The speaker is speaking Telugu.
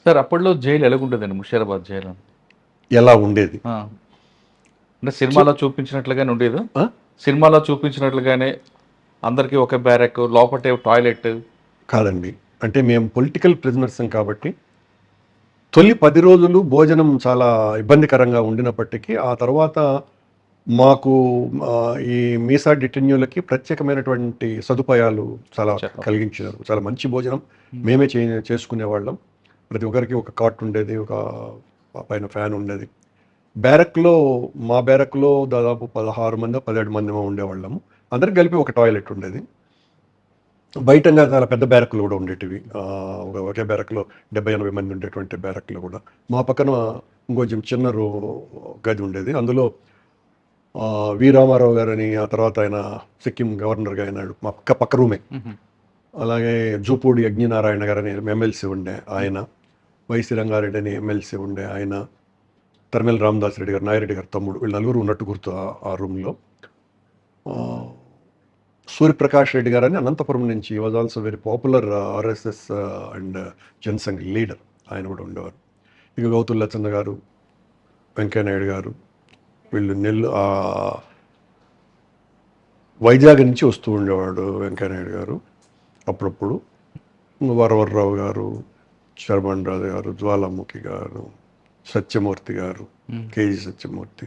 సార్ అప్పట్లో జైలు ఎలాగుండేదండి ముషీరాబాద్ జైలు? ఎలా ఉండేది? ఆ! అంటే సినిమాలో చూపించినట్లుగానే ఉండేదా? ఆ? సినిమాలో చూపించినట్లుగానే అందరికీ ఒకే బ్యారక్, లోపటే టాయిలెట్. కాదండి. అంటే మేము పొలిటికల్ ప్రిజనర్స్ కాబట్టి తొలి 10 రోజులు భోజనం చాలా ఇబ్బందికరంగా ఉండినప్పటికీ, ఆ తర్వాత మాకు ఈ మీసా డిటెన్యూలకి ప్రత్యేకమైనటువంటి సదుపాయాలు చాలా ఇచ్చారు. కలిగించారు. చాలా మంచి భోజనం హ్మ్. మేమే చేసుకునేవాళ్ళం. ప్రతి ఒక్కరికి ఒక కాట్ ఉండేది. ఒక పైన ఫ్యాన్ ఉండేది. బ్యారక్‌లో మా బ్యారక్‌లో దాదాపు 16 మందో, 17 మందిమో ఉండేవాళ్ళము. అందరికి కలిపి ఒక టాయిలెట్ ఉండేది. బయటంగా చాలా పెద్ద బ్యారక్‌లు గూడా ఉండేటివి. ఒకే బ్యారక్‌లో 70, 80 మంది ఉండేటువంటి బ్యారక్‌లు గూడా. మా పక్కన ఇంకొంచెం చిన్న గది ఉండేది. అందులో వి. రామారావు గారని, ఆ తర్వాత ఆయన సిక్కిం గవర్నర్‌గా అయినాడు. మా పక్క రూమే. హుహు. అలాగే జూపూడి యజ్ఞనారాయణ గారని ఎమ్మెల్సీ ఉండే ఆయన. వైసీ రంగారెడ్డి అని ఎమ్మెల్సీ ఉండే ఆయన. తరిమెల రామదాస్ రెడ్డి గారు, నాగిరెడ్డి గారి తమ్ముడు. వీళ్ళు నలుగురు ఉన్నట్టు గుర్తు ఆ రూమ్‌లో. ఆహ్, సూర్యప్రకాష్ రెడ్డి గారని అనంతపురం నుంచి was also very popular RSS and Jan Sangh leader. ఆయన కూడా ఉండేవారు. ఇక గౌతుల్ లచ్చన్న గారు, వెంకయ్య నాయుడు గారు వీళ్ళు వైజాగ్ నుంచి వస్తూ ఉండేవాడు వెంకయ్య నాయుడు గారు అప్పుడప్పుడు. వరవర్రావు గారు, శర్మన్ రాజు గారు, జ్వాలాముఖి గారు, సత్యమూర్తి గారు, హ్మ్. కేజీ సత్యమూర్తి.